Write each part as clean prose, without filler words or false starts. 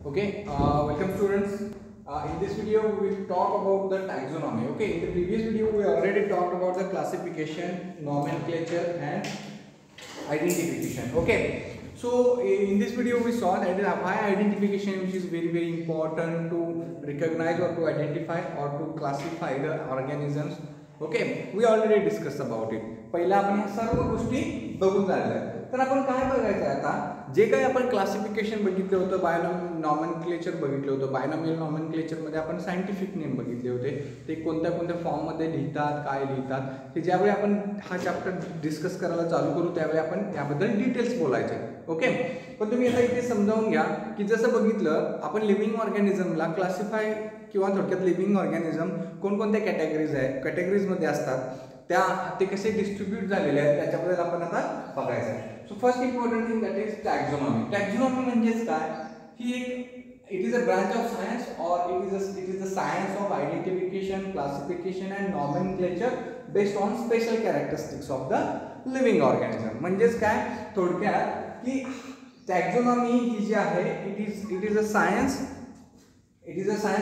Okay, welcome students. In this video we will talk about the taxonomy. Okay, in the previous video we already talked about the classification, nomenclature and identification. Okay, so in this video we saw that why identification, which is very important to recognize or to identify or to classify the organisms. Okay, we already discussed about it. पहिला आपण ह्या सर्व गोष्टी बघून झाल्या. तर आपण काय बघायचं आता, जे काही आपण क्लासिफिकेशन बघितलं होतं, नॉमेनक्लेचर बघितलं होतं. बायनॉमियल नॉमेनक्लेचर मध्ये आपण सायंटिफिक नेम बघितले होते. ते कोणत्या कोणत्या फॉर्म मध्ये लिहितात, काय लिहितात, हे ज्यावेळी आपण हा चॅप्टर डिस्कस करायला चालू करू त्यावेळी आपण याबद्दल डिटेल्स बोलायचे. ओके, पण तुम्ही आता इथे समजावून घ्या की जसं बघितलं आपण लिव्हिंग ऑर्गॅनिझमला क्लासिफाय किंवा थोडक्यात लिव्हिंग ऑर्गॅनिझम कोणकोणत्या कॅटेगरीज मध्ये असतात, त्या ते कसे डिस्ट्रीब्यूट झालेले आहेत त्याच्याबद्दल आपण आता बघायचं आहे. So first important thing that is taxonomy. Taxonomy म्हणजेच काय, ही एक it is a branch of science और it is the science of identification, classification and nomenclature based on special characteristics of the living organism. म्हणजेच काय थोडक्यात की taxonomy ही जी आहे it is a science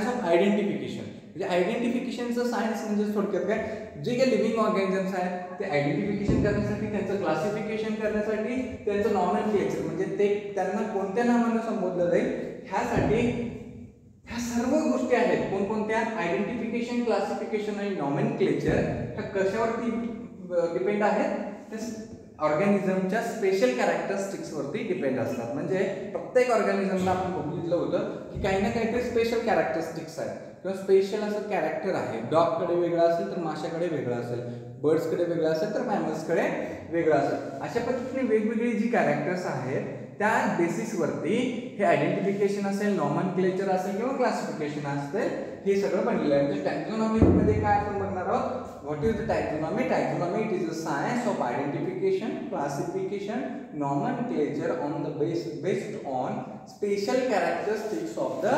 of identification. म्हणजे आयडेंटिफिकेशनचं सायन्स म्हणजे थोडक्यात काय, जे काही लिव्हिंग ऑर्गॅनिझम्स आहेत ते आयडेंटिफिकेशन करण्यासाठी, त्यांचं क्लासिफिकेशन करण्यासाठी, त्यांचं नॉमेनक्लेचर म्हणजे ते त्यांना कोणत्या नावानं संबोधलं जाईल ह्यासाठी ह्या सर्व गोष्टी आहेत. कोणकोणत्या, आयडेंटिफिकेशन, क्लासिफिकेशन आणि नॉमेनक्लेचर ह्या कशावरती डिपेंड आहेत, ऑर्गॅनिझमच्या स्पेशल कॅरेक्टरिस्टिक्स वरती डिपेंड असतात. म्हणजे प्रत्येक ऑर्गॅनिझमला आपण बघितलं होतं की काही ना काहीतरी स्पेशल कॅरेक्टरिस्टिक्स आहेत किंवा स्पेशल असं कॅरेक्टर आहे. डॉगकडे वेगळं असेल तर माशाकडे वेगळं असेल, बर्ड्सकडे वेगळं असेल तर मॅमल्सकडे वेगळं असेल. अशा पद्धतीने वेगवेगळी जी कॅरेक्टर्स आहेत त्या बेसिसवरती हे आयडेंटिफिकेशन असेल, नॉमेनक्लेचर असेल किंवा क्लासिफिकेशन असेल, हे सगळं बनलेलं आहे. म्हणजे टॅक्झॉनॉमी मध्ये काय आपण बघणार आहोत, what is the taxonomy. Taxonomy it is the science of identification, classification, nomenclature on the based on special characteristics of the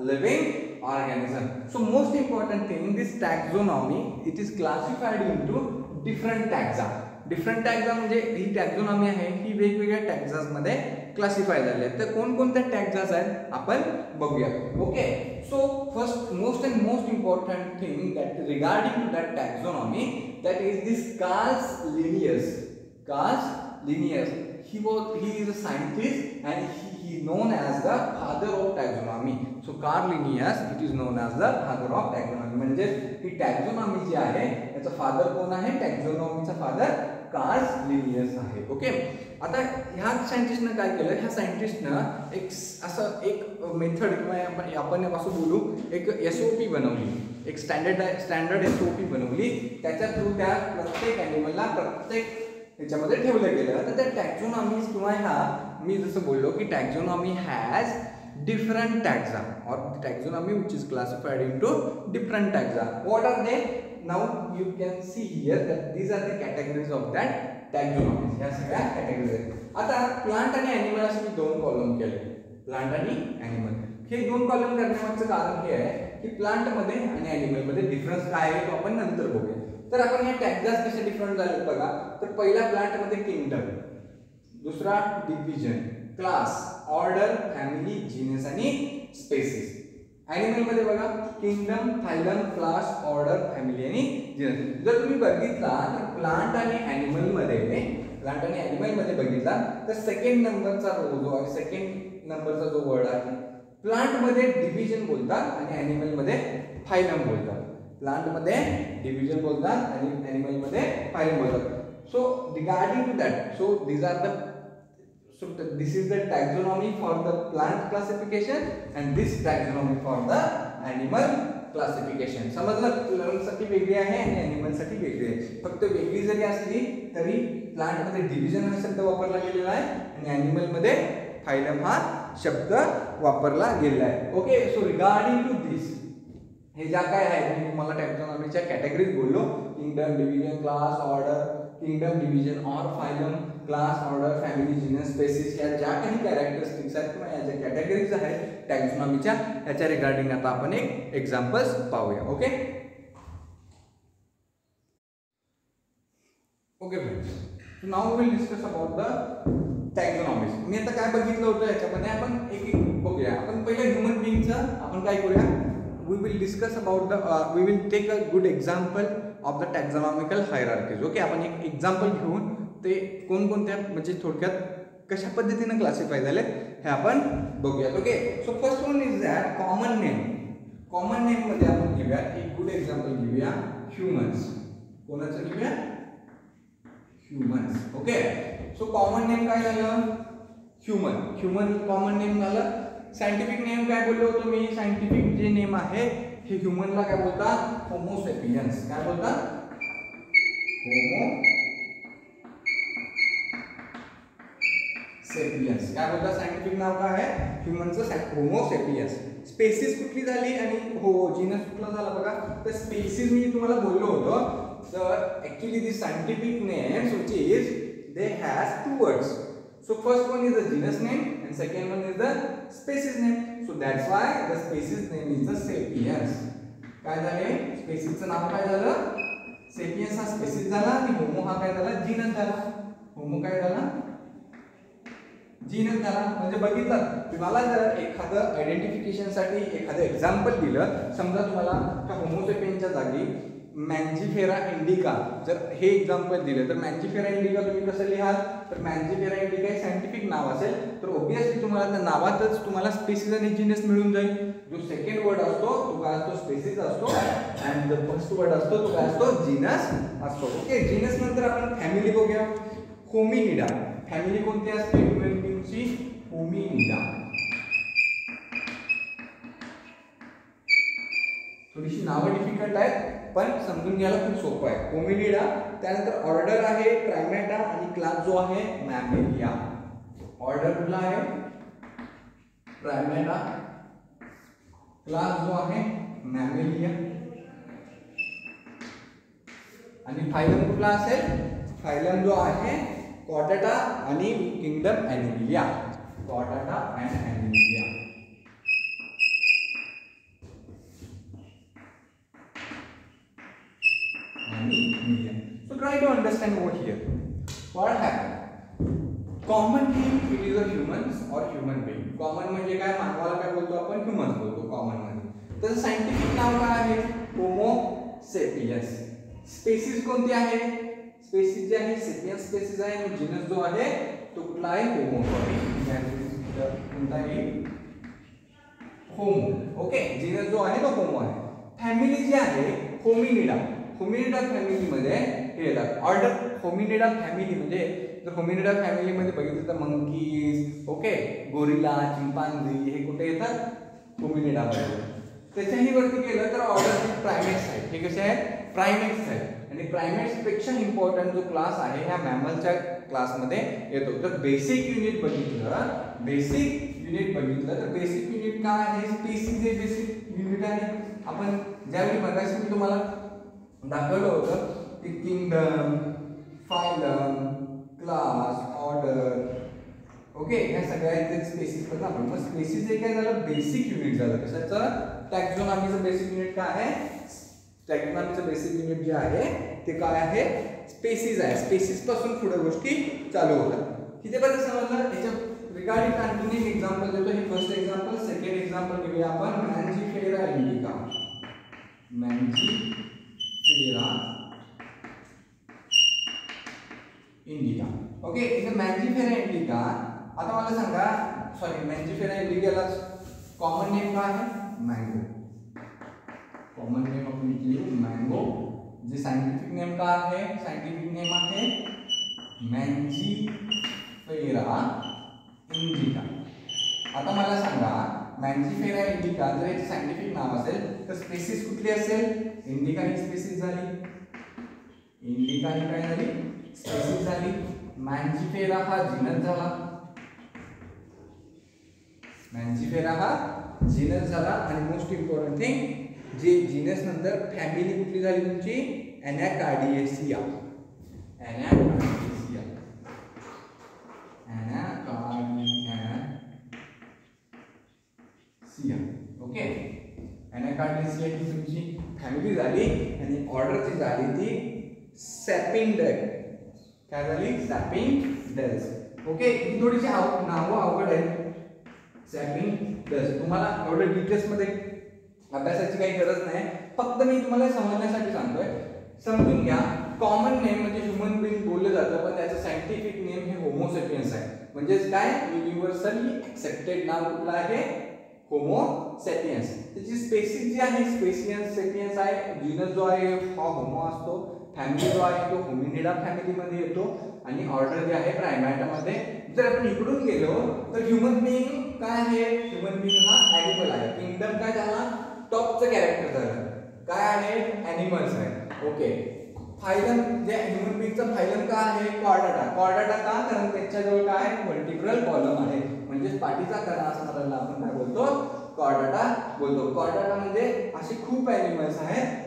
living organism. So most important thing, this taxonomy it is classified into different taxa. Different taxa म्हणजे ही टॅक्झॉनॉमी आहे ही वेगवेगळ्या Texas मध्ये classify झाले आहेत. तर कोणकोणत्या Texas आहेत आपण बघूया. Okay, so first most important thing that regarding to that taxonomy that is this Carl Linnaeus. He is a scientist and he is known as the father of taxonomy. So Carl Linnaeus it is known as the father of taxonomy. म्हणजे ही टॅक्झॉनॉमी जी आहे याचा father कोण आहे, टॅक्झॉनॉमीचा father Carl Linnaeus आहे. Okay, आता ह्या सायंटिस्टनं काय केलं, ह्या सायंटिस्टनं एक मेथड किंवा आपण असं बोलू एक SOP बनवली, एक स्टँडर्ड SOP बनवली. त्याच्या थ्रू त्या प्रत्येक ॲनिमलला प्रत्येक त्याच्यामध्ये ठेवलं गेलं. तर त्या टॅक्झॉनॉमी किंवा ह्या मी जसं बोललो की टॅक्झॉनॉमी हॅज डिफरंट टॅक्सा और taxonomy which is classified into different taxa. What are they, now you can see here that these are the categories of that taxonomy. ह्या सगळ्या कॅटेगरीज आहेत. आता प्लांट आणि ॲनिमल असे मी दोन कॉलम केले, प्लांट आणि ॲनिमल. हे दोन कॉलम करण्यामागचं कारण हे आहे की प्लांट मध्ये आणि ॲनिमल मध्ये डिफरन्स काय आहे तो आपण नंतर बघूया. तर आपण हे टॅक्सास कसे डिफरंट झाले बघा. तर पहिला प्लांट मध्ये किंगडम, दुसरा division, class, order, family, genus आणि स्पेसिस. ॲनिमल मध्ये बघा kingdom, phylum, class, order, family आणि जीनस. जर तुम्ही बघितला तर प्लांट आणि ॲनिमल मध्ये बघितला तर सेकंड नंबरचा जो वर्ड आहे, प्लांट मध्ये डिव्हिजन बोलतात आणि ॲनिमल मध्ये फायलम बोलतात. प्लांट मध्ये डिव्हिजन बोलतात आणि ॲनिमल मध्ये फायलम बोलतात. So regarding to that, so this is the taxonomy for the plant classification and this taxonomy for the animal classification. समजलं, प्लांट साठी वेगळी आहे आणि ॲनिमल साठी वेगळी आहे. फक्त वेगळी जरी असली तरी प्लांट मध्ये डिव्हिजन हा शब्द वापरला गेलेला आहे आणि ॲनिमल मध्ये फायलम हा शब्द वापरला गेलेला आहे. Okay, so regarding to this हे ज्या काय आहेत मी तुम्हाला टॅक्झॉनॉमीच्या कॅटेगरीज बोललो, kingdom, division, class, order, kingdom, division और phylum, class, order, family, genus, species, या ज्या काही कॅरेक्टरिस्टिक्स आहेत किंवा या ज्या कॅटेगरीज आहेत टॅक्झॉनॉमीच्या ह्याच्या रिगार्डिंग आता आपण एक एक्झाम्पल्स पाहूया. Okay friends, now we will discuss about the taxonomies. मी आता काय बघितलं होतं याच्यामध्ये, आपण एक एक बघूया. आपण पहिलं ह्युमन बिईंगचं आपण काय करूया, we will discuss about we will take a good example of the taxonomical hierarchies. Okay, आपण एक एक्झाम्पल घेऊन ते कोणकोणत्या म्हणजे थोडक्यात कशा पद्धतीने क्लासिफाय झाले हे आपण बघूयात. Okay, so first one is that common name. Common name मध्ये आपण घेऊया एक गुड एक्झाम्पल घेऊया, ह्युमन्स. कोणाचं घेऊया, humans. Okay, so common name काय झालं, ह्युमन. ह्युमन कॉमन नेम झालं. सायंटिफिक नेम काय बोललो होतो मी, सायंटिफिक जे नेम आहे हे ह्युमनला काय बोलतात, होमो सेपियन्स. काय बोलतात, होमो सेपियन्स. काय बोलतात, सायंटिफिक नाव काय आहे ह्युमनचं, होमो सेपियन्स. स्पेसिस कुठली झाली आणि हो जीनस कुठला झाला बघा. तर स्पेसिस मी तुम्हाला बोललो होतो, तर actually the scientific names which is they has two words. So first one is the genus name and second one is the species name. So that's why the species name is the sapiens. काय झाले, स्पेसिसचं नाव काय झालं, Sapiens हा spaces झाला आणि homo हा काय झाला, जीनस झाला. होमो काय झाला, जीनस झाला. म्हणजे बघितलं, तुम्हाला जर एखादं आयडेंटिफिकेशन साठी एखादं एक्झाम्पल दिलं, समजा तुम्हाला त्या होमो सेपियन्सच्या जागी मॅन्जिफेरा इंडिका जर हे एक्झाम्पल दिलं, तर मॅन्जिफेरा इंडिका तुम्ही कसं लिहाल, तर मॅन्जिफेरा इंडिका हे सायंटिफिक नाव असेल तर ऑब्विसली तुम्हाला त्या नावातच तुम्हाला स्पेसिस आणि जीनस मिळून जाईल. जो सेकंड वर्ड असतो तो काय असतो, स्पेसिस असतो, आणि जो फर्स्ट वर्ड असतो तो काय असतो, जीनस असतो. ओके, जीनस नंतर आपण फॅमिली बघूया. होमिनिडा. फॅमिली कोणती असते ह्युमन बीइंगची, होमिनिडा. थोडीशी नावं डिफिकल्ट आहेत पण समजून घ्यायला खूप सोपं आहे. होमिनिडा. त्यानंतर ऑर्डर आहे प्रायमेटा आणि क्लास जो आहे मॅमेलिया. ऑर्डर कुठला आहे, प्रायमेटा. क्लास जो आहे मॅमेलिया. आणि फायलम कुठला असेल, फायलम जो आहे कॉर्डेटा आणि kingdom Animalia. Chordata and Animalia. So try to understand over here what happened. Commonly it is a humans or human being. Common म्हणजे काय, मानवाला काय बोलतो आपण, ह्युमन्स बोलतो कॉमन मध्ये. तर सायंटिफिक नाव काय आहे, होमो सेपियन्स. स्पेसिस कोणती आहे, स्पेसिस जे आहे सेपियन्स स्पेसिस आहे, आणि जीनस जो आहे तो कुठला आहे, होमो. कोणता आहे, होमो. ओके, जीनस जो आहे तो होमो आहे. फॅमिली जी आहे होमिनिडा. होमिनिडा फॅमिली मध्ये हे येतात. ऑर्डर होमिनिडा फॅमिली म्हणजे जर होमिनिडा फॅमिली मध्ये बघितलं तर मंकीज, ओके, गोरिला, चिंपांझी हे कुठे येतात, होमिनिडा मध्ये. त्याच्याही वरती केलं तर ऑर्डर प्रायमेट्स आहेत. हे कसे आहेत, प्रायमेट्स आहेत. आणि प्रायमेट्स पेक्षा इम्पॉर्टंट जो क्लास आहे ह्या मॅमलच्या क्लासमध्ये येतो. तर बेसिक युनिट बघितलं, तर बेसिक युनिट काय आहे, स्पेसिस हे बेसिक युनिट आहे. आपण ज्यावेळी मगाशी मी तुम्हाला दाखवलं होतं की kingdom, phylum, class, order, okay, ह्या सगळ्या स्पेसिस पण आपण. मग स्पेसिस हे काय झालं, बेसिक युनिट झालं. कशाचं, टॅक्झॉनॉमीचं बेसिक युनिट काय आहे, टॅक्झॉनॉमीचं बेसिक युनिट जे आहे ते काय आहे, स्पेसिस आहे. स्पेसिस पासून पुढे गोष्टी चालू होतात. किती पर्यंत समजलं. याच्या रिगार्डिंग आणखी एक एक्झाम्पल देतो. हे फर्स्ट एक्झाम्पल. सेकंड एक्झाम्पल घेऊया आपण, मॅन्जिफेरा इंडिका. मॅन्जिफेरा इंडिका. ओके, इथे मॅन्जिफेरा इंडिका. आता मला सांगा, सॉरी, मॅन्जिफेरा इंडिकाला कॉमन नेम काय आहे, मँगो. कॉमन नेम आपण घेऊ मँगो. जे सायंटिफिक नेम काय आहे, सायंटिफिक नेम आहे मॅन्जिफेरा इंडिका. आता मला सांगा, मॅन्जिफेरा इंडिका जर याचे सायंटिफिक नाव असेल तर स्पेसिस कुठली असेल, इंडिका ही स्पेसिस झाली. इंडिका ही काय झाली, स्पेसिस झाली. मॅन्जिफेरा हा जीनस झाला. मॅन्जिफेरा हा जीनस झाला. आणि मोस्ट इम्पॉर्टंट थिंग, जे जीनस नंतर फॅमिली कुठली झाली तुमची, एनाकार्डिएसिया. एनाकार्डिएसिया. ओके, एनाकार्डिएसिया ही तुमची फॅमिली झाली. आणि ऑर्डर जी झाली ती सॅपिंडल. काय झाली, सॅपिंडल्स. ओके, ही थोडीशी नावं अवघड आहेत. सॅपिंगस तुम्हाला एवढं डिटेल्स मध्ये अभ्यासाची काही गरज नाही, फक्त मी तुम्हाला समजण्यासाठी सांगतोय. समजून घ्या. कॉमन नेम म्हणजे ह्युमन बिंग बोललं जातं, पण त्याचं सायंटिफिक नेम हे होमो सेपियन्स आहे. म्हणजेच काय, युनिव्हर्सली ऍक्सेप्टेड नाव कुठलं आहे, होमो सेपियन्स. त्याची स्पेसिस जी आहे स्पेसियन्स सेपियन्स आहे. जीनस जो आहे हा होमो असतो. फॅमिली जो आहे तो होमिनिडा फॅमिलीमध्ये येतो आणि ऑर्डर जे आहे प्रायमॅटामध्ये. जर आपण इकडून गेलो तर ह्युमन बिंग काय आहे, ह्युमन बिंग हा ॲनिमल आहे. किंगडम काय झाला, टॉपचं कॅरेक्टर झालं. काय आहे, ॲनिमल्स आहे. ओके, फायलम जे ह्युमन बिंगचा फायलम का आहे, कॉर्डाटा. कॉर्डाटा का, कारण त्याच्याजवळ काय व्हर्टिब्रल कॉलम आहे. म्हणजे पाठीचा कणा असणाऱ्याला आपण काय बोलतो, कॉर्डाटा बोलतो. कॉर्डाटा म्हणजे असे खूप ॲनिमल्स आहेत,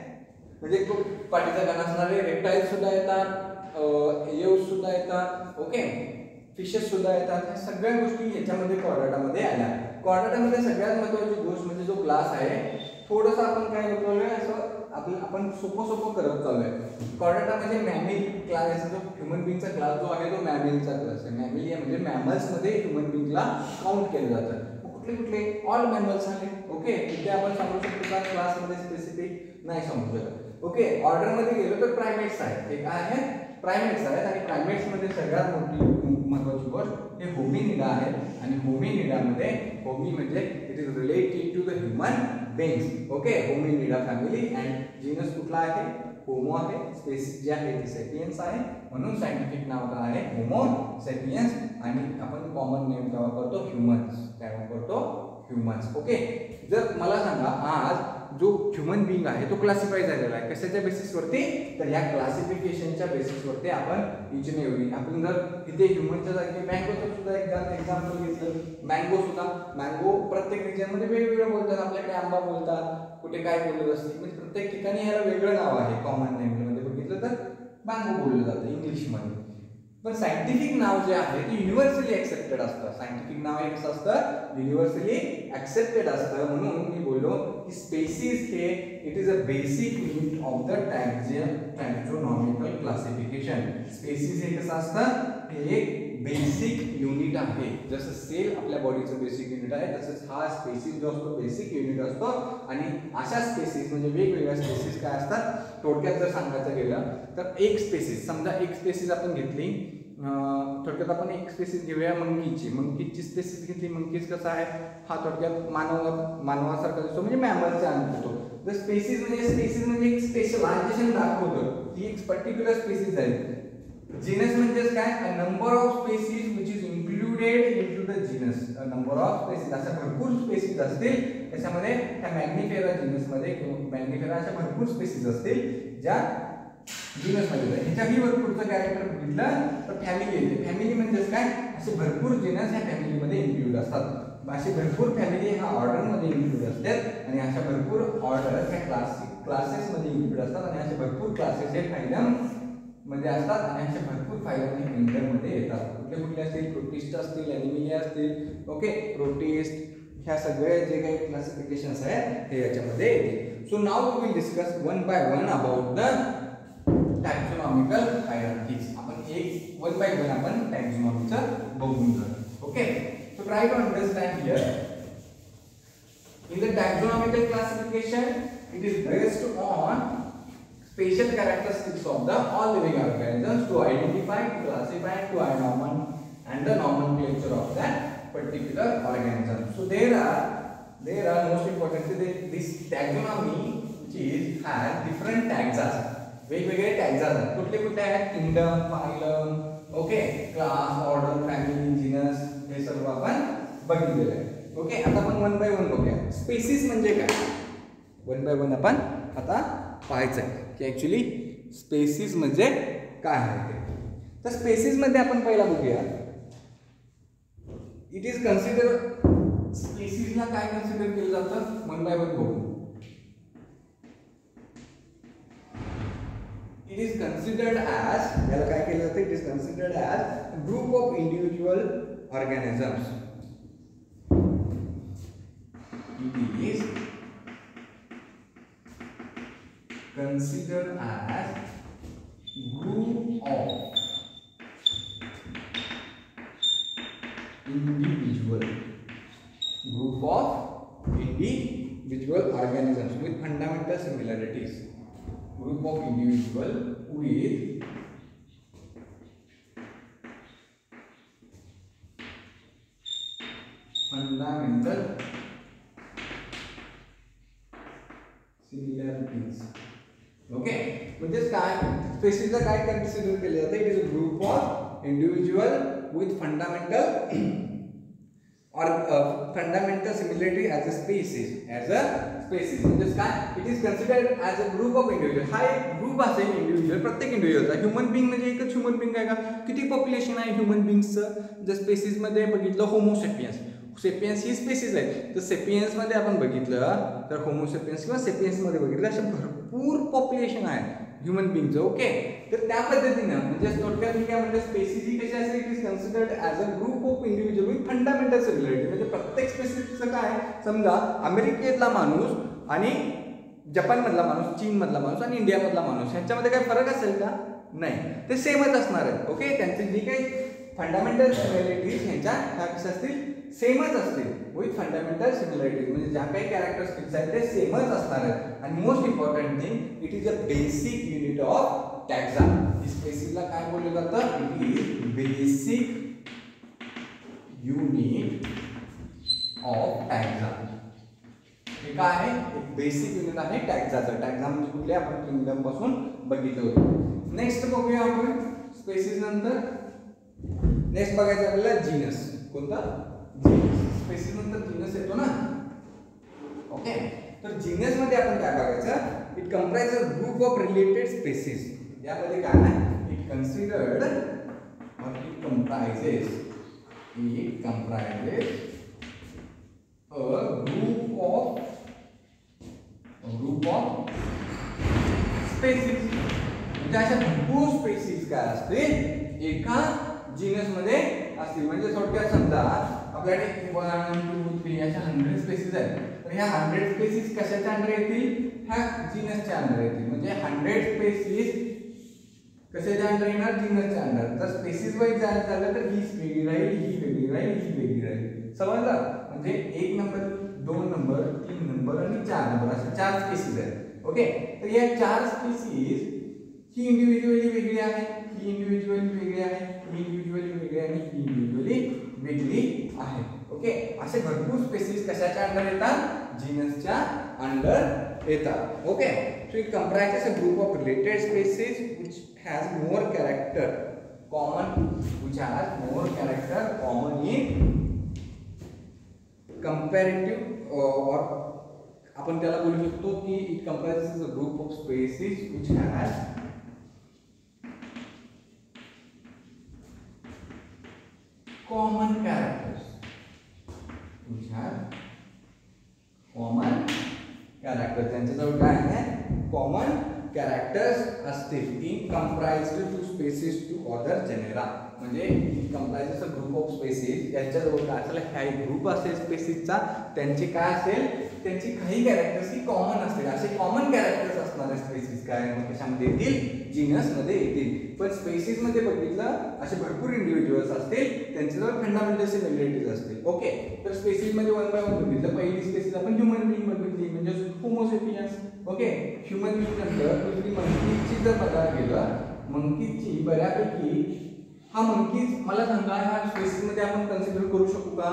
म्हणजे खूप पाठीचा कणा असणारे रेप्टाइल सुद्धा येतात, एव्स सुद्धा येतात. ओके, फिशेस सुद्धा येतात. ह्या सगळ्या गोष्टी याच्यामध्ये कॉर्डाटामध्ये आल्या. कॉर्डाटामध्ये सगळ्यात महत्त्वाची गोष्ट म्हणजे जो क्लास आहे, थोडंसं आपण काय करतोय, असं आपण सोपं करत चालूय. कॉर्डाटा म्हणजे मॅमिल क्लास. जो ह्युमन बिंगचा क्लास जो आहे तो मॅमिलचा क्लास आहे. मॅमिलिया म्हणजे मॅमल्स मध्ये ह्युमन बिंगला काउंट केलं जातं. कुठले ऑल मॅमल्स आहे. ओके, इथे आपण सांगू शकतो का क्लासमध्ये स्पेसिफिक नाही सांगू शकत. ओके, ऑर्डर मध्ये गेलो तर प्रायमेट्स आहेत. हे काय आहेत, प्रायमेट्स आहेत. आणि प्रायमेट्स मध्ये सगळ्यात मोठी महत्त्वाची गोष्ट हे होमिनिडा आहे. आणि होमिनिडामध्ये होमी म्हणजे it is related to the human beings. Okay, Hominidae family. And genus कुठला आहे, होमो आहे. स्पेसिस जे आहे ते सेपियन्स आहे. म्हणून सायंटिफिक नाव काय आहे, होमो सेपियन्स. आणि आपण कॉमन नेम काय वापरतो, ह्युमन्स. काय वापरतो, ह्युमन्स. ओके, जर मला सांगा आज जो ह्युमन बिंग आहे तो क्लासिफाय झालेला आहे कशाच्या बेसिसवरती, तर या क्लासिफिकेशनच्या बेसिसवरती आपण इच अँड एव्हरी. आपण जर इथे ह्युमनच्या जागी मँगोचं सुद्धा एक्झाम्पल घेतलं. मँगो सुद्धा, मँगो प्रत्येक रिजनमध्ये वेगवेगळं बोलतात. आपल्याकडे आंबा बोलतात, कुठे काय बोलत असते, म्हणजे प्रत्येक ठिकाणी याला वेगळं नाव आहे. कॉमन नेममध्ये बघितलं तर मँगो बोललं जातं इंग्लिशमध्ये. पण सायंटिफिक नाव जे आहे ते युनिव्हर्सली ऍक्सेप्टेड असतं. सायंटिफिक नाव हे कसं असतं, युनिव्हर्सली ऍक्सेप्टेड असतं. म्हणून मी बोललो की स्पेसिस हे it is a basic unit of the taxonomical classification. Species हे कसं असतं, हे एक बेसिक युनिट आहे. जसं सेल आपल्या बॉडीचं बेसिक युनिट आहे, तसंच हा स्पेसिस जो असतो बेसिक युनिट असतो. आणि अशा स्पेसिस म्हणजे वेगवेगळ्या स्पेसिस काय असतात, थोडक्यात जर सांगायचं गेलं तर एक स्पेसिस, समजा एक स्पेसिस आपण घेतली, थोडक्यात आपण एक स्पेसिस घेऊया मंकीची स्पेसिस घेतली. मंकीज कसा आहे, हा थोडक्यात मानवासारखा दिसतो, म्हणजे मॅमलचा अंत होतो. तर स्पेसिस म्हणजे एक स्पेशलायझेशन दाखवतं, ही एक पर्टिक्युलर स्पेसिस आहे. जीनस म्हणजे काय, number of species which is included into the genus. Number of species, अशा भरपूर स्पेसिस असतील त्याच्यामध्ये. त्या मॅग्निफेरा जीनसमध्ये किंवा मॅग्निफेरा अशा भरपूर स्पेसिस असतील ज्या जीनसमध्ये. ह्याच्याही वर पुढचं कॅरेक्टर बघितलं तर फॅमिली येते. फॅमिली म्हणजेच काय, असे भरपूर जीनस ह्या फॅमिलीमध्ये इन्क्लूड असतात. अशी भरपूर फॅमिली ह्या ऑर्डरमध्ये इन्क्लूड असतात. आणि अशा भरपूर ऑर्डर ह्या क्लासेसमध्ये इन्क्लूड असतात. आणि असे भरपूर क्लासेस हे फायलम मध्ये असतात. आणि असे भरपूर फायलम हे किंगडममध्ये येतात. कुठले असतील, प्रोटिस्ट असतील, ॲनिमिलिया असतील. ओके, प्रोटिस्ट, ह्या सगळ्या जे काही क्लासिफिकेशन्स आहेत हे याच्यामध्ये येतील. So now we will discuss one by one about the taxonomical hierarchies. आपण एक वन बाय वन आपण टॅक्झोनॉमीचं बघून जाऊ. Okay, so try to understand here. In the taxonomical classification it is based on special characteristics of the all living organisms to identify, to classify, to anomal and the nomenclature of that particular organism. So there are most importantly this taxonomy which is has different taxa. वेगवेगळे tags असतात. कुठले आहेत, kingdom, phylum, okay, class, order, family, genus, हे सर्व आपण बघितलेलं आहे. Okay, आता आपण वन बाय वन बघूया. स्पेसिस म्हणजे काय, वन बाय वन आपण आता पाहायचं आहे की ॲक्च्युली स्पेसिस म्हणजे काय आहे ते. तर स्पेसिसमध्ये आपण पहिला बघूया. इट इज कन्सिडर, स्पेसिसला काय कन्सिडर केलं जातं वन बाय वन बघू. इट इज कन्सिडर्ड ॲज, याला काय केलं जातं, it is considered as group of individual organisms. It is considered as group of individual, group of individual organisms with fundamental similarities, group of individual with fundamental similarities. Okay, म्हणजे काय स्पेसिसला काय consider केले जाते? It is a group of individual with fundamental or fundamental similarity as a species, म्हणजे काय? It is considered as a group of individual. हा एक group असेल इंडिव्हिज्युअल, प्रत्येक इंडिव्हिज्युअलचा. ह्युमन बिंग म्हणजे एकच ह्युमन बिंग आहे का? किती पॉप्युलेशन आहे ह्युमन बिंगचं? जर स्पेसिसमध्ये बघितलं होमोसेपियन्स, सेपियन्स ही स्पेसिस आहे, तर सेपियन्समध्ये आपण बघितलं तर होमोसेपियन्स किंवा सेपियन्समध्ये बघितलं असे भरपूर पॉप्युलेशन आहे ह्युमन बिंगचं. ओके, तर त्या पद्धतीनं म्हणजे थोडक्यात मी काय म्हणजे स्पेसिस ही कशी असते? It is considered as a group of individual with fundamental similarity. म्हणजे प्रत्येक स्पेसिसचं काय, समजा अमेरिकेतला माणूस आणि जपानमधला माणूस, चीनमधला माणूस आणि इंडियामधला माणूस ह्यांच्यामध्ये काही फरक असेल का? नाही, ते सेमच असणार आहेत. ओके, त्यांची जी काही फंडामेंटल सिमिलरिटीज ह्यांच्या ह्या कशा असतील? सेमच असतील. विथ फंडामेंटल सिमिलरिटीज म्हणजे ज्या काही कॅरेक्टरिस्टिक्स आहेत ते सेमच असणार आहेत. आणि most important thing, it is a basic unit of taxa. स्पेसिसला काय बोललं जातं? It is basic unit of taxa. हे काय आहे? एक बेसिक युनिट आहे टॅक्साचं. टॅक्सा म्हणजे कुठले? आपण किंगडम पासून बघितलं होतं. नेक्स्ट बघूया आपण स्पेसिस नंतर. नेक्स्ट बघायचं आपल्याला जीनस. कोणता? जीनस. स्पेसिस नंतर जीनस येतो ना. ओके, तर जीनस मध्ये आपण काय बघायचं? It comprises group of related spaces. यामध्ये काय आहे? इट कन्सिडर्ड और it comprises a group of species. म्हणजे अशा भरपूर स्पेसिस काय असतील एका जीनस मध्ये असतील. म्हणजे थोडक्यात समजा आपल्याकडे 1 2 3 अशा 100 स्पेसिस आहेत, तर ह्या 100 स्पेसिस कशाच्या अंडर येतील? ह्या जीनसच्या अंडर येतील. म्हणजे 100 स्पेसिस कशाच्या अंडर येणार? जीनसच्या अंडर. जर स्पेसिस वाईज जायचं झालं तर ही वेगळी राहील, ही वेगळी राहील, ही वेगळी राहील. समजलं? म्हणजे 1 नंबर 2 नंबर 3 नंबर आणि 4 नंबर असे 4 स्पेसिस आहेत. ओके, तर या 4 स्पेसिस ही इंडिव्हिज्युअली वेगळी आहे, ही इंडिव्हिज्युअली वेगळी आहे, ही इंडिव्हिज्युअली वेगळी आहे, ही इंडिव्हिज्युअली वेगळी आहे. ओके, असे भरपूर स्पेसिस कशाच्या अंडर येतात? जीनसच्या अंडर येतात. Okay, so it comprises a group of related species which has more character common, which has more character common in comparative और आपण त्याला बोलू शकतो की it comprises a group of species which has common characters, which have common characters. त्यांच्याजवळ काय आहे? Common characters असतील. In comprised to species to other genera. म्हणजे it comprises a group of species. यांच्याजवळ काय असेल? हा एक ग्रुप असेल स्पेसिसचा, त्यांचे काय असेल? त्यांची काही कॅरेक्टर्स ही कॉमन असतील. असे कॉमन कॅरेक्टर्स असणारे स्पेसिस काय मग कशामध्ये येतील? जीनस मध्ये येतील. पण स्पेसिस मध्ये बघितलं असे भरपूर इंडिव्हिज्युअल्स असतील, त्यांच्याजवळ फंडामेंटल सिमिलरिटीज असतील. ओके, तर स्पेसिस मध्ये 1 बाय 1 बघितलं. पहिली स्पेसिस आपण ह्युमन बिंग बघितली म्हणजे होमोसेपियन्स. ओके, ह्युमन बिंग नंतर दुसरी मंकीची जर बघायला गेलं, मंकीची बऱ्यापैकी हा मंकीज मला सांगा ह्या स्पेसिस मध्ये आपण कन्सिडर करू शकू का?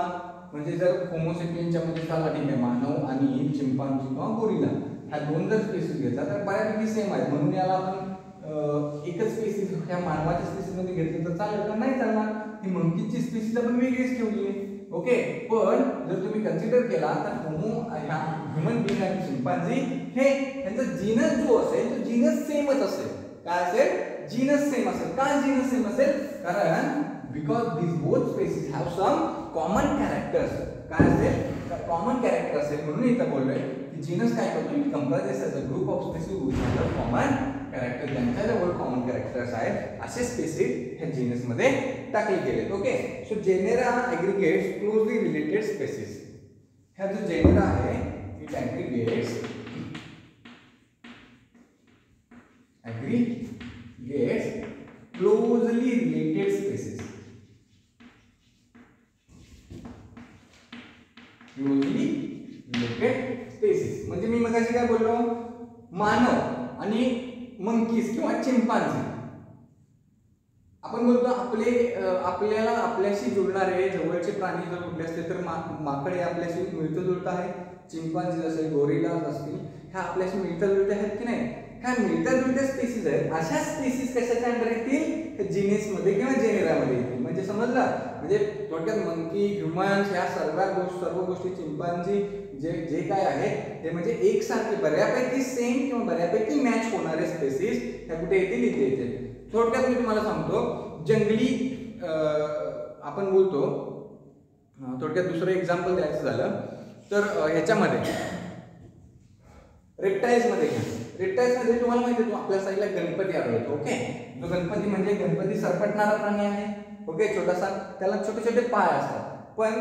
म्हणजे जर होमोसेपियनच्या मध्ये चला ठीक आहे, मानव आणि चिंपांझी किंवा गोरिला ह्या 2 जर स्पेसिस घेतला तर बऱ्यापैकी सेम आहेत. म्हणून याला आपण एकच स्पेसिस ह्या मानवाच्या स्पेसिस मध्ये घेतलं तर चालेल का? नाही चालणार. ही मंकीची स्पेसिस आपण वेगळीच ठेवली आहे. ओके, पण जर तुम्ही कन्सिडर केला तर ह्या ह्युमन बिंग आणि चिंपांझी हे यांचा जीनस जो असेल तो जीनस सेमच असेल. काय असेल? जीनस सेम असेल. का जीनस सेम असेल? कारण because this both species have some common characters. काय असेल? कॉमन कॅरेक्टर असेल. म्हणून इथं बोललोय की जीनस काय करतो? It comprises as a group of species which have common character. ज्यांच्याजवळ कॉमन कॅरेक्टर्स आहेत असे स्पेसिस ह्या जीनस मध्ये टाकले गेलेत. Okay, so genera aggregates closely related species. हा जो जेनेरा आहे it aggregates closely related species. Closely related species. म्हणजे मी मगाशी काय बोललो, मानव आणि मंकीज किंवा चिंपांझी, आपण बोलतो आपल्याला आपल्याशी जुळणारे जवळचे प्राणी जर कुठले असतील तर माकडे आपल्याशी मिळतं जुळतं आहे, चिंपांझी असेल, गोरिलाज असतील, ह्या आपल्याशी मिळतं जुळते आहेत की नाही. ह्या मिळत्या जुळत्या स्पेसीज आहेत. अशा स्पेसीज कशाच्या अंडर येतील, जीनेस मध्ये किंवा जेनेरामध्ये येतील. म्हणजे समजलं, म्हणजे थोडक्यात मंकी, ह्युमन्स ह्या सर्व गोष्टी, चिंपांझी जे काय आहेत ते म्हणजे एकसारखे बऱ्यापैकी सेम किंवा बऱ्यापैकी मॅच होणारे स्पेसीज ह्या कुठे येतील, इथे येतील. थोडक्यात मी तुम्हाला सांगतो, जंगली आपण बोलतो, थोडक्यात दुसरं एक्झाम्पल द्यायचं झालं तर ह्याच्यामध्ये रेप्टाइल्स मध्ये घ्या. रेप्टाइल्स मध्ये तुम्हाला माहिती आहे, आपल्या साईडला गणपती आढळतो. ओके, जो गणपती म्हणजे गणपती सरपटणारा प्राणी आहे. ओके, छोटासा, त्याला छोटे छोटे पाय असतात. पण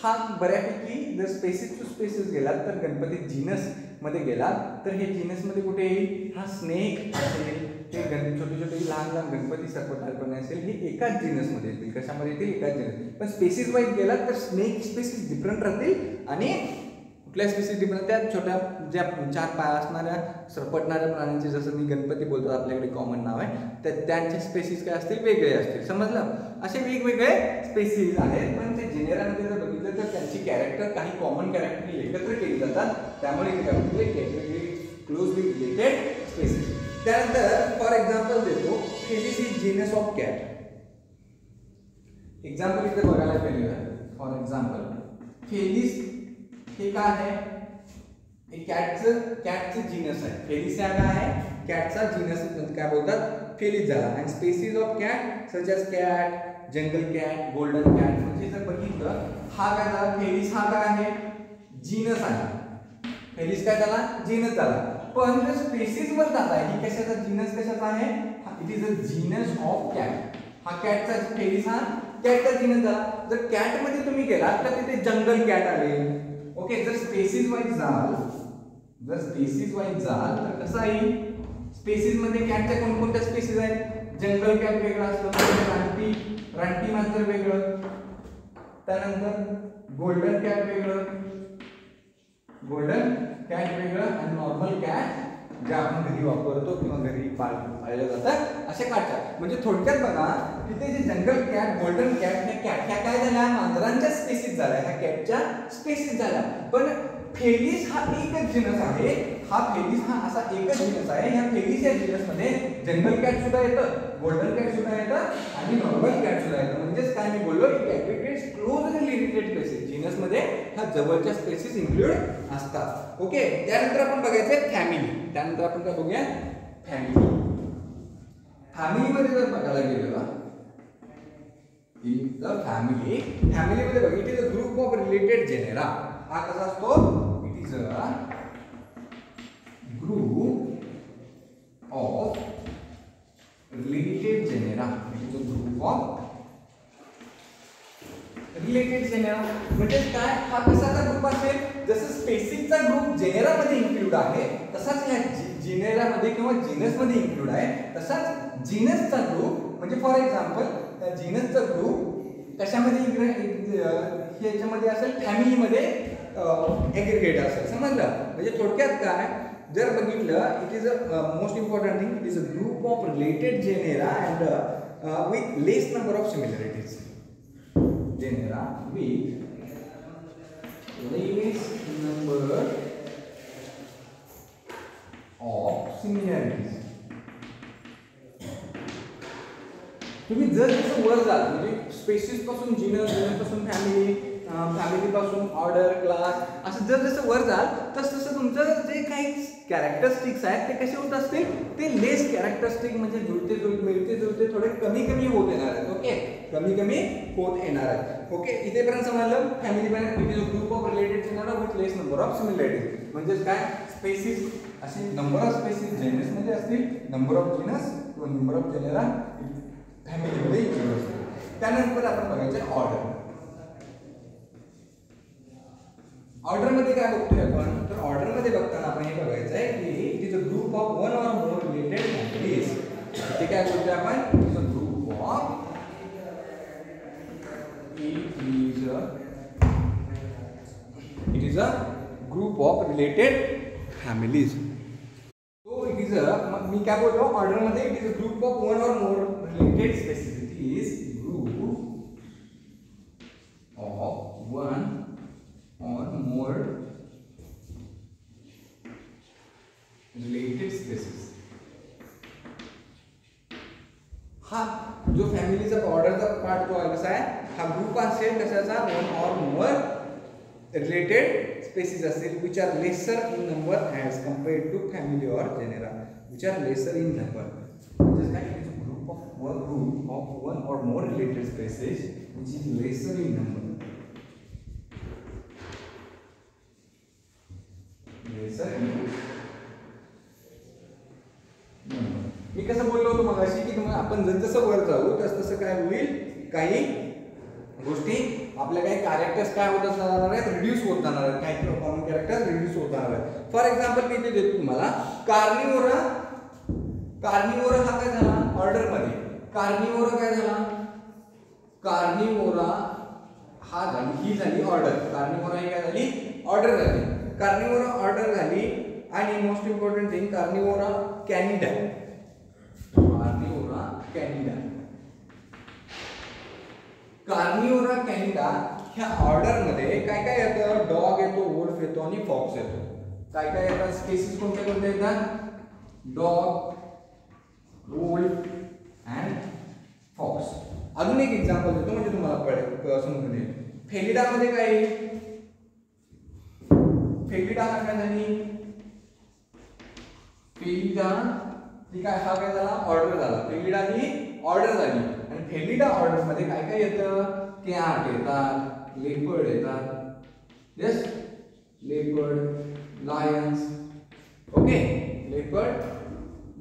हा बऱ्यापैकी जर स्पेसिस टू स्पेसिस गेला तर गणपती जीनस मध्ये गेला तर हे जीनस मध्ये कुठे येईल, हा स्नेक असेल, ते छोटे छोटे लहान लहान गणपती सरपटणारे प्राणी असेल, हे एकाच जीनस मध्ये येतील. कशामध्ये येतील, एकाच जीनस. पण स्पेसिस वाईज गेला तर स्नेक स्पेसिस डिफरंट राहतील आणि कुठल्या स्पेसिस डिफरंट, त्या छोट्या ज्या 4 पाय असणाऱ्या सरपटणाऱ्या प्राण्यांचे, जसं मी गणपती बोलतो आपल्याकडे कॉमन नाव आहे, तर त्यांचे स्पेसिस काय असतील, वेगळे असतील. समजलं, असे वेगवेगळे स्पेसिस आहेत. पण ते जेनेरामध्ये जर बघितलं तर त्यांची कॅरेक्टर, काही कॉमन कॅरेक्टर एकत्र केली जातात, त्यामुळे क्लोजली रिलेटेड स्पेसिस. त्यानंतर फॉर एक्झाम्पल देतो, Felis is genus of cat. Example इथे बघायला गेलं, फॉर एक्झाम्पल फेलिस हे काय आहे, हे कॅटचं जीनस आहे. फेलिस काय आहे, कॅटचा जीनस काय बोलतात, फेलिस झाला. आणि species of cat such as cat, jungle cat, golden cat. म्हणजे जर बघितलं, हा काय झाला, फेलिस हा काय आहे, जीनस आहे. फेलिस काय झाला, जीनस झाला. पण जर स्पेसिस वर जात आहे, ही कशाचा जीनस कशाचा आहे, it is a genus of cat. हा कॅटचा, फेलिस हा कॅटचा जीनस झाला. जर कॅट मध्ये तुम्ही गेलात तर तिथे जंगल कॅट आले. ओके, जर स्पेसिस वाईज जाल तर कसं आहे, स्पेसिस मध्ये कॅटच्या कोणकोणत्या स्पेसिस आहेत, जंगल कॅट वेगळा असतो, रानटी मांजर वेगळं, त्यानंतर गोल्डन कॅट वेगळं आणि नॉर्मल कॅट जे आपण घरी वापरतो किंवा घरी पाळले जातात अशा काटच्या. म्हणजे थोडक्यात बघा, तिथे जे जंगल कॅट, गोल्डन कॅट, ह्या काय झाल्या, मांजरांच्या स्पेसिस झाल्या, ह्या कॅटच्या स्पेसिस झाल्या. पण फेलिस हा एकच जीनस आहे. हा फेलिस हा असा एकच जीनस आहे. या फेलिस या जीनस मध्ये जंगल कॅट सुद्धा येतं, गोल्डन कॅट सुद्धा येतं आणि नॉर्मल कॅट सुद्धा येतं. म्हणजेच काय मी बोललो, categories closely related spaces, genus मध्ये ह्या जवळच्या स्पेसिस इन्क्लूड असतात. ओके, त्यानंतर आपण बघायचं फॅमिली. त्यानंतर आपण काय बघूया, फॅमिली. फॅमिलीमध्ये जर बघायला गेलं, इन द फॅमिलीमध्ये बघा, it is a group of related genera. हा कसा असतो, it is a group of related genera. It is a group of related genera. म्हणजे काय, हा कशाचा ग्रुप असेल, जसं स्पेसिसचा ग्रुप जेनेरामध्ये इन्क्लूड आहे तसाच या जेनेरामध्ये किंवा जीनसमध्ये इन्क्लूड आहे. तसाच जीनसचा ग्रुप, म्हणजे फॉर एक्झाम्पल त्या जीनसचा ग्रुप कशामध्ये ह्याच्यामध्ये असेल, फॅमिलीमध्ये एग्रीगेट असेल. समजलं, म्हणजे थोडक्यात काय, जर बघितलं, it is a most important thing, it is a group of related genera and with less number of similarities. Genera with least number of similarities. तुम्ही जर जसं वर जाल, म्हणजे स्पेसिस पासून जीनस, जीनस पासून फॅमिली, फॅमिली पासून ऑर्डर, क्लास, असं जर जसं वर जाल तसं तुमचं जे काही कॅरेक्टरिस्टिक्स आहेत ते कसे होत असतील, ते लेस कॅरेक्टरिस्टिक, म्हणजे मिळते जुळते थोडे कमी होत येणार आहेत. ओके, कमी होत येणार आहेत. ओके, इथेपर्यंत समजलं. फॅमिली पर्यंत it is a group of related genera with less number of similarities. म्हणजे काय, स्पेसिस असे नंबर ऑफ स्पेसिस जेनस मध्ये असतील, नंबर ऑफ जीनस किंवा नंबर ऑफ जेनेरा फॅमिलीमध्ये इन्क्लूड असतील. त्यानंतर आपण बघायचं ऑर्डर. ऑर्डर मध्ये काय बघतोय आपण, तर ऑर्डर मध्ये बघताना आपण हे बघायचं आहे की it is a group of one or more related families. इथे काय बोलतोय आपण, it is a group of, it is a is a group of related families. So it is a, मी क्या बोलतो ऑर्डर मध्ये, it is a group of one or more related species. It is group of one or more related species. हा जो फॅमिलीचा ऑर्डरचा part जो आहे कसा आहे, हा ग्रुप असेल कशाचा, one or more related species असतील which are lesser in number as compared to family or genera, which are lesser in number. म्हणजे काय, it is group of one or more related species which is lesser in number, lesser in number. मी कसं बोललो होतो मगाशी की तुम्हाला आपण जसं वर जाऊ तसं काय होईल, काही गोष्टी आपल्या काही कॅरेक्टर्स काय होत जाणार आहेत, रिड्यूस होत जाणार आहेत, काही कॉमन कॅरेक्टर्स रिड्यूस होत जाणार आहेत. फॉर एक्झाम्पल मी इथे देतो तुम्हाला कार्निवोरा. कार्निवोरा हा काय झाला ऑर्डर मध्ये, कार्निवोरा काय झाला, कार्निवोरा हा झाली, ही झाली ऑर्डर, कार्निवोरा ही काय झाली ऑर्डर झाली, कार्निवोरा ऑर्डर झाली. आणि most important thing Carnivora Canidae, Carnivora Canidae, Carnivora Canidae ह्या ऑर्डर मध्ये काय काय येतं, डॉग येतो, वोल्फ येतो आणि फॉक्स येतो. काय काय येतात स्पेसीज, कोणते कोणते येतात, डॉग, वोल्फ अँड फॉक्स. अजून एक एक्झाम्पल देतो म्हणजे तुम्हाला समजून येईल. फेलिडा मध्ये काय, फेलिडा हा काय झाली, फेलिडा ठीक आहे, हा काय झाला ऑर्डर झाला, फेलिडा ही ऑर्डर झाली. आणि फेलिडा ऑर्डर मध्ये काय काय येतं, कॅट येतात, लेपर्ड येतात, yes leopard, lions, okay leopard,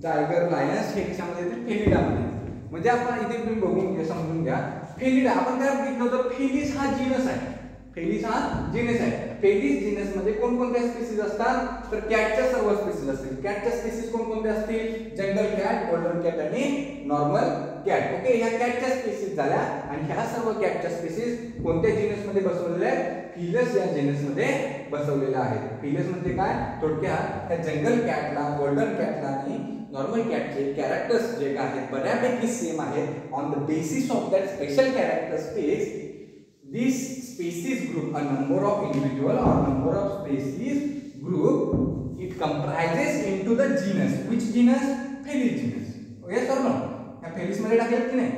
tiger, lions हे कशामध्ये येते, फेलिडा मध्ये. म्हणजे आपण इथे तुम्ही बघून घ्या, समजून घ्या. फेलिडा आपण काय बघितलं होतं, फेलिस हा जीनस आहे, फेलिस हा जीनस आहे. फेलिस जीनस मध्ये कोणकोणत्या स्पीसीज असतात, तर कॅटच्या सर्व स्पीसीज असतील. कॅटच्या स्पीसीज कोणकोणत्या असतील, जंगल कॅट, गोल्डन कॅट आणि नॉर्मल कॅट. ओके, ह्या कॅटच्या स्पीसीज झाल्या. आणि ह्या सर्व कॅटच्या स्पीसीज कोणत्या जीनस मध्ये बसवलेल्या आहेत, फिलस या जीनस मध्ये बसवलेल्या आहेत. फिलस म्हणजे काय, थोडक्यात त्या जंगल कॅटला, गोल्डन कॅटला आणि नॉर्मल कॅटचे कॅरेक्टर्स जे काय आहेत बऱ्यापैकी सेम आहेत. On the basis of that special characteristics this species group a number of individual or number of species group, it comprises into the genus. Which genus, Felis genus. yes or no, या Felis मध्ये टाकलेत की नाही,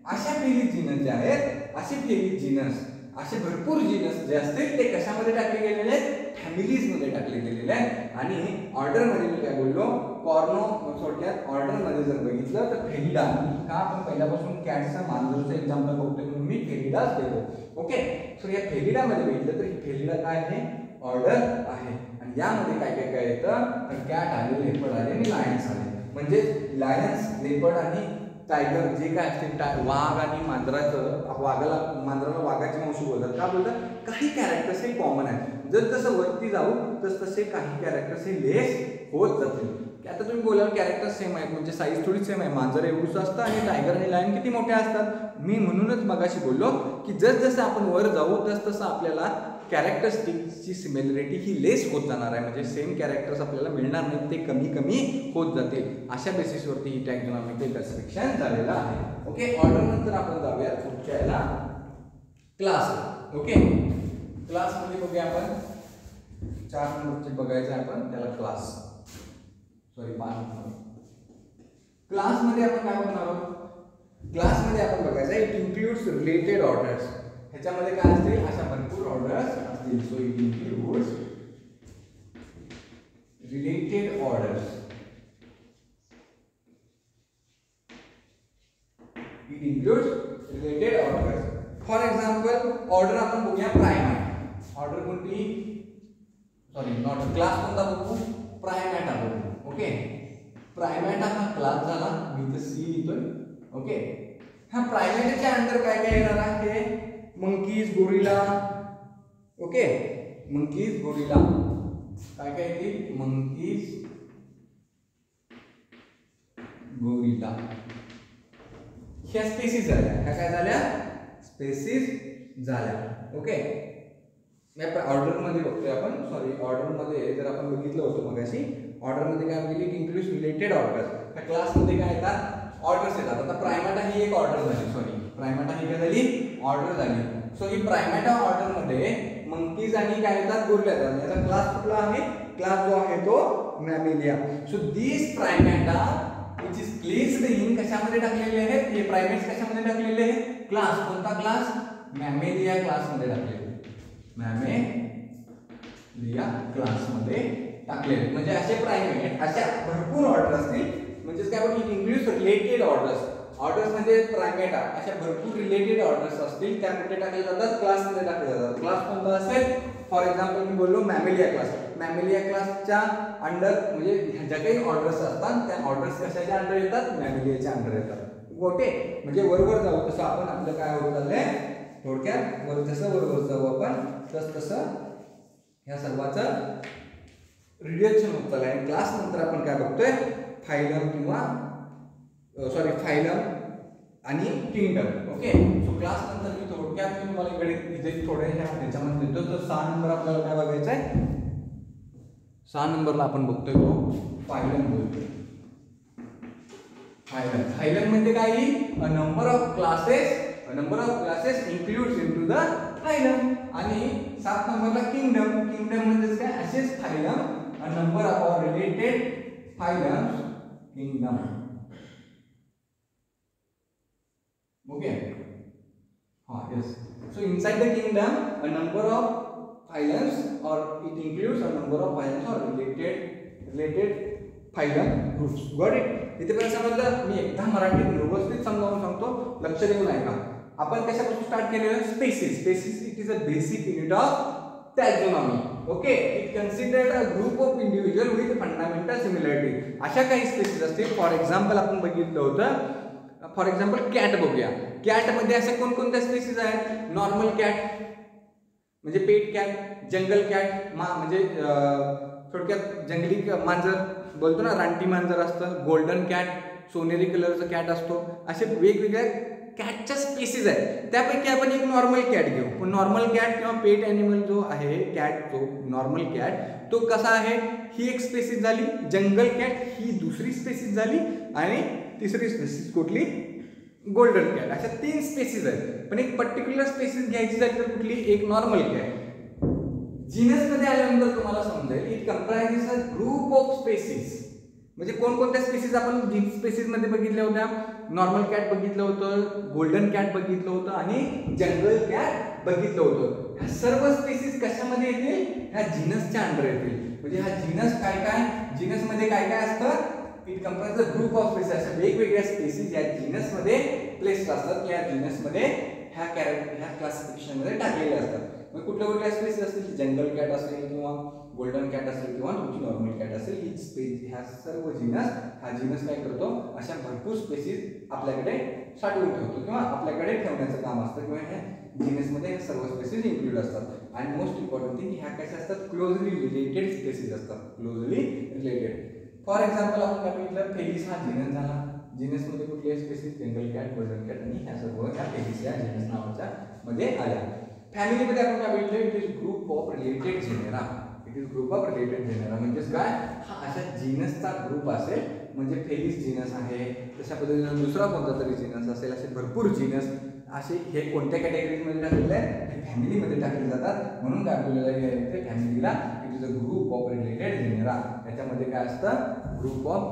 अशा Felis genus जे आहेत, असे Felis genus, असे भरपूर जीनस जे असतील ते कशामध्ये टाकले गेलेले आहेत, फॅमिलीज मध्ये टाकले गेलेले आहेत. आणि ऑर्डर मध्ये मी काय बोललो, कॉर्नो, थोडक्यात ऑर्डर मध्ये जर बघितलं तर फेलिडा, का आपण पहिल्यापासून कॅटचा, मांजरचं एक्झाम्पल बघतोय म्हणून मी फेलिडाच देतो. ओके, सो या फेलिडा मध्ये बघितलं तर ही फेलिडा काय आहे, ऑर्डर आहे. आणि यामध्ये काय काय काय येतं, तर कॅट आले, लेपर्ड आले आणि लायन्स आले. म्हणजे लायन्स, लेपर्ड आणि टायगर जे काय असतील, वाघ आणि मांजराचं, मांजराला वाघाची वंश बोलतात. का बोलतात, काही कॅरेक्टर्स हे कॉमन आहेत. जर जसं वरती जाऊ तसे काही कॅरेक्टर्स हे लेस होत जातील. आता तुम्ही बोलाल कॅरेक्टर सेम आहेत, म्हणजे साईज थोडी सेम आहे, मांजर एवढंच असतं आणि टायगर आणि लायन किती मोठे असतात. मी म्हणूनच मगाशी बोललो की जसं आपण वर जाऊ तसं आपल्याला कॅरेक्टरिस्टिक्सची सिमिलरिटी ही लेस होत जाणार आहे. म्हणजे सेम कॅरेक्टर्स आपल्याला मिळणार नाहीत, ते कमी कमी होत जातील. अशा बेसिसवरती ही टॅक्झॉनॉमिकल क्लासिफिकेशन झालेलं आहे. ओके, ऑर्डर नंतर आपण जाऊया पुढच्या याला, क्लास. ओके, क्लास मध्ये बघूया आपण 4 नंबरचे बघायचं आहे आपण त्याला, क्लास, सॉरी 5 नंबर. क्लास मध्ये आपण काय बघणार आहोत, क्लास मध्ये आपण बघायचं इट इन्क्लूड्स रिलेटेड ऑर्डर्स. ह्याच्यामध्ये काय असतील, अशा भरपूर ऑर्डर्स असतील. So it includes related orders. It includes related orders. For example order आपण बघूया प्रायमॅट. ऑर्डर कोणती, सॉरी नॉट क्लास कोणता बघू, प्रायमॅट बघू. ओके, प्रायमॅट हा क्लास झाला, मी तर सी लिहितोय. ओके, हा प्रायमॅटच्या अंडर काय काय येणार आहे, monkeys, gorilla. Okay, monkeys, gorilla काय काय येतील, मंकीज, गोरिला ह्या स्पेसीज झाल्या. ह्या काय झाल्या, स्पेसीज झाल्या. ओके, ऑर्डरमध्ये बघतोय आपण, सॉरी ऑर्डरमध्ये जर आपण बघितलं होतं मगाशी, ऑर्डरमध्ये काय बघितली, इंक्लूड्स रिलेटेड ऑर्डर्स. त्या क्लासमध्ये काय येतात, ऑर्डर्स येतात. आता प्रायमॅटा ही एक ऑर्डर झाली, सॉरी प्रायमॅटा ही काय झाली, ऑर्डर झाली. सो ही प्रायमॅटा ऑर्डरमध्ये मंकीज आणि काय येतात, गोरिल्ला येतात. याचा क्लास कुठला आहे, क्लास जो आहे तो Mammalia. So this Primata which is placed in कशामध्ये टाकलेले आहेत, हे प्रायमेट्स कशामध्ये टाकलेले आहेत, क्लास. कोणता क्लास, मॅमेलिया क्लासमध्ये टाकलेले, मॅमेलिया क्लासमध्ये टाकलेले. म्हणजे असे प्रायमेट, अशा भरपूर ऑर्डर असतील. म्हणजे काय बघा, इंक्लूड्स रिलेटेड ऑर्डर्स. ऑर्डर्स म्हणजे प्रायमेटा, अशा भरपूर रिलेटेड ऑर्डर्स असतील, त्या कुठे टाकले जातात, क्लासमध्ये टाकले जातात. क्लास कोणता असेल, फॉर एक्झाम्पल मी बोललो मॅमेलिया क्लास. मॅमेलिया क्लासच्या अंडर म्हणजे ज्या काही ऑर्डर्स असतात त्या ऑर्डर्स कशाच्या अंडर येतात, मॅमेलियाच्या अंडर येतात. ओके, म्हणजे वरवर जाऊ तसं आपण आपलं काय होत चाललंय, थोडक्यात वर जसं वरवर जाऊ आपण तसं ह्या सर्वांचं रिडक्शन होत चाललंय. आणि क्लास नंतर आपण काय बघतोय, फायलम किंवा सॉरी फायलम आणि किंगडम. ओके, सो क्लास नंतर मी थोडक्यात मी तुम्हाला इकडे इथे थोडे ह्याच्यामध्ये देतो. तर 6 नंबर आपल्याला काय बघायचं आहे, 6 नंबरला आपण बघतोय तो फायलम बोलतोय. फायलम, फायलम म्हणजे काय, a number of classes includes into the phylum. आणि 7 नंबरला किंगडम. किंगडम म्हणजे काय, असेच phylum, a number of related phylums, kingdom. Okay. Yes. So inside the kingdom, a number of phylums, or it includes a number of phylums or related phylum groups. Got it? इथे पण समजलं. मी एकदा मराठीत व्यवस्थित समजावून सांगतो, लक्ष देऊन ऐका. आपण कशापासून स्टार्ट केलेलं, species. Species it is a basic unit of taxonomy. Okay, it considered a group of individual with fundamental similarity. अशा काही स्पेसिस असतील. फॉर एक्झाम्पल आपण बघितलं होतं, फॉर एक्झाम्पल कॅट बघूया. कॅटमध्ये अशा कोणकोणत्या स्पेसिस आहेत, नॉर्मल कॅट म्हणजे पेट कॅट, जंगल कॅट म्हणजे थोडक्यात जंगली मांजर बोलतो ना, रानटी मांजर असतं, गोल्डन कॅट, सोनेरी कलरचं कॅट असतो. असे वेगवेगळ्या कॅटच्या स्पेसिस आहेत. त्यापैकी आपण एक नॉर्मल कॅट घेऊ. पण नॉर्मल कॅट किंवा पेट ॲनिमल जो आहे कॅट, तो नॉर्मल कॅट तो कसा आहे, ही एक स्पेसिस झाली. जंगल कॅट ही दुसरी स्पेसिस झाली. आणि तिसरी स्पेसिस कुठली, गोल्डन कॅट. अशा 3 स्पेसिस आहेत. पण एक पर्टिक्युलर स्पेसिस घ्यायची झाली तर कुठली, एक नॉर्मल कॅट. जीनस मध्ये आल्यानंतर तुम्हाला समजेल, it comprises a group of species. म्हणजे कोणकोणत्या स्पेसिस आपण जीन स्पेसिस मध्ये बघितल्या होत्या, नॉर्मल कॅट बघितलं होतं, गोल्डन कॅट बघितलं होतं आणि जंगल कॅट बघितलं होतं. ह्या सर्व स्पेसिस कशामध्ये येतील, ह्या जीनसच्या अंडर येतील. म्हणजे हा जीनस काय, जीनस मध्ये काय काय असतं, it comprise a group of species. अशा वेगवेगळ्या स्पेसिस या जीनस मध्ये प्लेस्ड असतात, या जीनस मध्ये ह्या क्लासिफिकेशन मध्ये टाकलेले असतात. मग कुठल्या स्पेसिस असतील, जंगल कॅट असेल किंवा गोल्डन कॅट असेल किंवा तुमची नॉर्मल कॅट असेल, ही स्पेस ह्या सर्व जीनस, हा जीनस काय करतो, अशा भरपूर स्पेसिस आपल्याकडे साठवून ठेवतो किंवा आपल्याकडे ठेवण्याचं काम असतं. किंवा ह्या जीनस मध्ये सर्व स्पेसिस इन्क्लूड असतात. आणि मोस्ट इम्पॉर्टंट थिंग, ह्या कशा असतात, क्लोजली रिलेटेड स्पेसिस असतात, क्लोजली रिलेटेड. फॉर एक्झाम्पल आपण काय बघितलं, फेलिस हा जीनस झाला. जीनस मध्ये कुठले स्पेसिस, जंगल कॅट, गोल्डन कॅट आणि ह्या सर्व ह्या फेलिस या जीनस नावाच्या मध्ये आल्या. फॅमिली मध्ये आपण काय बघितलं, it is group of related genera. It is group of related genera म्हणजेच काय, हा अशा जीनसचा ग्रुप असेल. म्हणजे फेलिस जीनस आहे, तशा पद्धतीने दुसरा कोणता तरी जीनस असेल. असे भरपूर जीनस असे हे कोणत्या कॅटेगरीमध्ये टाकलेले आहेत, हे फॅमिलीमध्ये टाकले जातात. म्हणून काय बोललेलं आहे फॅमिलीला, it is a group of related genera. याच्यामध्ये काय असतं, ग्रुप ऑफ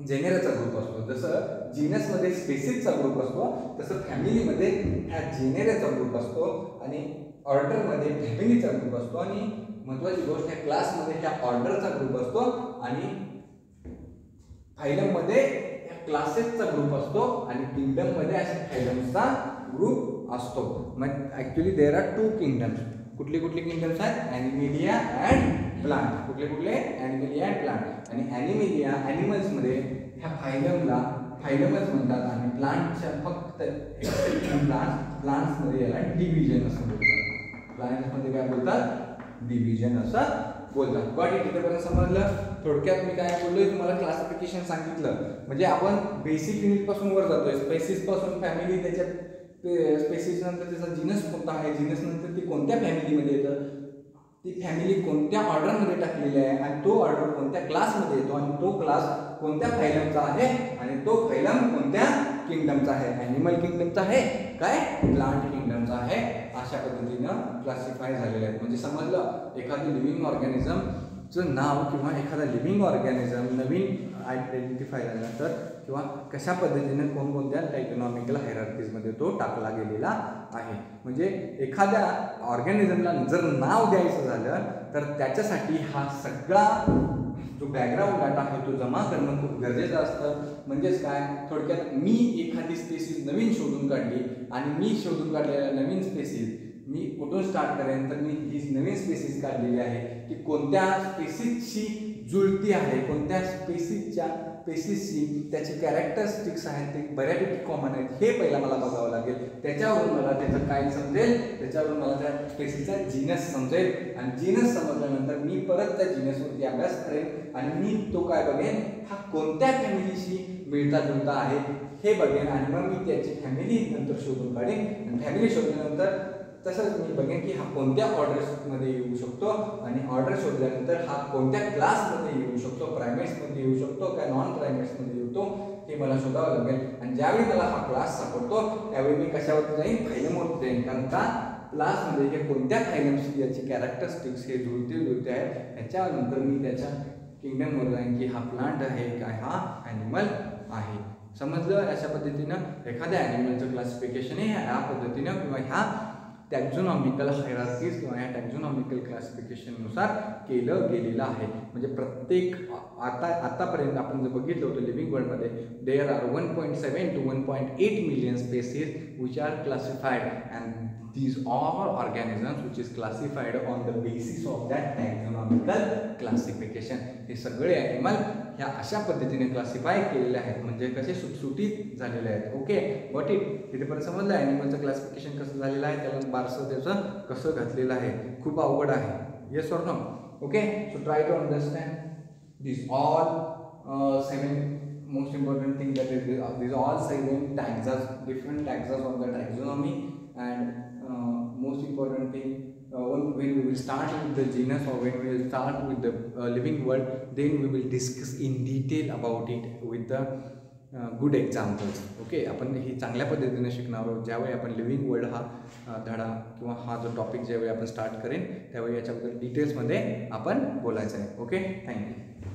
जेनेराचा ग्रुप असतो. जसं जीनसमध्ये स्पेसिसचा ग्रुप असतो, तसं फॅमिलीमध्ये ह्या जेनेराचा ग्रुप असतो. आणि ऑर्डरमध्ये फॅमिलीचा ग्रुप असतो. आणि महत्त्वाची गोष्ट आहे, क्लासमध्ये ह्या ऑर्डरचा ग्रुप असतो. आणि फायलममध्ये ह्या क्लासेसचा ग्रुप असतो. आणि किंगडममध्ये अशा फायलम्सचा ग्रुप असतो. मग ॲक्च्युली देर आर 2 किंगडम्स. कुठले किंगडम्स आहेत, ॲनिमेलिया अँड प्लांट. कुठले ॲनिमेलिया अँड प्लांट. आणि ॲनिमेलिया ॲनिमल्समध्ये ह्या फायलमला फायलमच म्हणतात. आणि प्लांटच्या फक्त प्लांट्समध्ये याला डिव्हिजन असं बोलतात. प्लांट्समध्ये काय बोलतात, डिव्हिजन असं बोलतात. Got it? इथेपर्यंत समजलं. थोडक्यात मी काय बोललोय, तुम्हाला क्लासिफिकेशन सांगितलं. म्हणजे आपण बेसिक युनिट पासून वर जातोय, स्पेसिस पासून फॅमिली, त्याच्यात स्पेसिस नंतर त्याचा जीनस कोणता आहे, जीनस नंतर ते कोणत्या फॅमिलीमध्ये येतं, ती फॅमिली कोणत्या ऑर्डरमध्ये टाकलेली आहे आणि तो ऑर्डर कोणत्या क्लासमध्ये येतो आणि तो क्लास कोणत्या फायलमचा आहे आणि तो फायलम कोणत्या किंगडमचा आहे, ॲनिमल किंगडमचा आहे काय प्लांट किंगडमचा आहे, अशा पद्धतीनं क्लासिफाय झालेले आहेत. म्हणजे समजलं एखादी लिव्हिंग ऑर्गॅनिझमचं नाव किंवा एखादा लिव्हिंग ऑर्गॅनिझम नवीन आयडेंटिफाय झाल्यानंतर किंवा कशा पद्धतीने कोणकोणत्या टायटोनॉमिकल हायरार्कीजमध्ये तो टाकला गेलेला आहे. म्हणजे एखाद्या ऑर्गॅनिझमला जर नाव द्यायचं झालं तर त्याच्यासाठी हा सगळा जो बॅकग्राऊंड डाटा आहे तो जमा करणं खूप गरजेचं असतं. म्हणजेच काय, थोडक्यात मी एखादी स्पेसिस नवीन शोधून काढली आणि मी शोधून काढलेल्या नवीन स्पेसिस मी कुठून स्टार्ट करेन तर मी ही नवीन स्पेसिस काढलेली आहे की कोणत्या स्पेसिसशी जुळती आहे, कोणत्या स्पेसिसची त्याची कॅरेक्टरिस्टिक्स आहेत ते बऱ्यापैकी कॉमन आहेत हे पहिला मला बघावं लागेल. त्याच्यावरून मला त्याचं काय समजेल, त्याच्यावरून मला त्या स्पेसिसचा जीनस समजेल आणि जीनस समजल्यानंतर मी परत त्या जीनसवरती अभ्यास करेन आणि मी तो काय बघेन हा कोणत्या फॅमिलीशी मिळता जुळता आहे हे बघेन आणि मग मी त्याची फॅमिली नंतर शोधून काढेन आणि फॅमिली शोधल्यानंतर तसंच मी बघेन की हा कोणत्या ऑर्डर्समध्ये येऊ शकतो आणि ऑर्डर शोधल्यानंतर हा कोणत्या क्लासमध्ये येऊ शकतो, प्रायमेट्समध्ये येऊ शकतो का नॉन प्रायमेट्समध्ये येतो हे मला शोधावं लागेल. आणि ज्यावेळी मला हा क्लास सापडतो त्यावेळी मी कशावरती जाईन, फायलमवरती जाईन. कारण का क्लासमध्ये हे कोणत्या फायलमशी याची कॅरेक्टरिस्टिक्स हे जुळते आहेत ह्याच्यानंतर मी त्याच्या किंगडमवर जाईन की हा प्लांट आहे काय हा ॲनिमल आहे. समजलं. अशा पद्धतीनं एखाद्या ॲनिमलचं क्लासिफिकेशन हे ह्या पद्धतीनं किंवा ह्या टॅक्झोनॉमिकल हायरार्कीज किंवा या टॅक्झोनॉमिकल क्लासिफिकेशननुसार केलं गेलेलं आहे. म्हणजे प्रत्येक आतापर्यंत आपण जर बघितलं होतं लिव्हिंग वर्ल्डमध्ये there are 1.7 to 1.8 million species which are classified and these all organisms which is classified on the basis of that taxonomical classification. हे सगळे ॲनिमल ह्या अशा पद्धतीने क्लासिफाय केलेले आहेत म्हणजे कसे सुटसुटीत झालेले आहेत. Okay, got it. तिथेपर्यंत समजलं ॲनिमलचं क्लासिफिकेशन कसं झालेलं आहे, त्याला बारसं त्याचं कसं घातलेलं आहे. खूप अवघड आहे. Yes or no? Okay, so try to understand this all 7 most important thing that is these all 7 taxons, different taxons on the taxonomy. And most important thing, when we will start with the genus or when we will start with the living world, then we will discuss in detail about it with the good examples. Okay, आपण ही चांगल्या पद्धतीने शिकणार आहोत ज्यावेळी आपण living world हा धडा किंवा हा जो टॉपिक ज्यावेळी आपण स्टार्ट करेन त्यावेळी याच्याबद्दल डिटेल्समध्ये आपण बोलायचं आहे. Okay, thank you.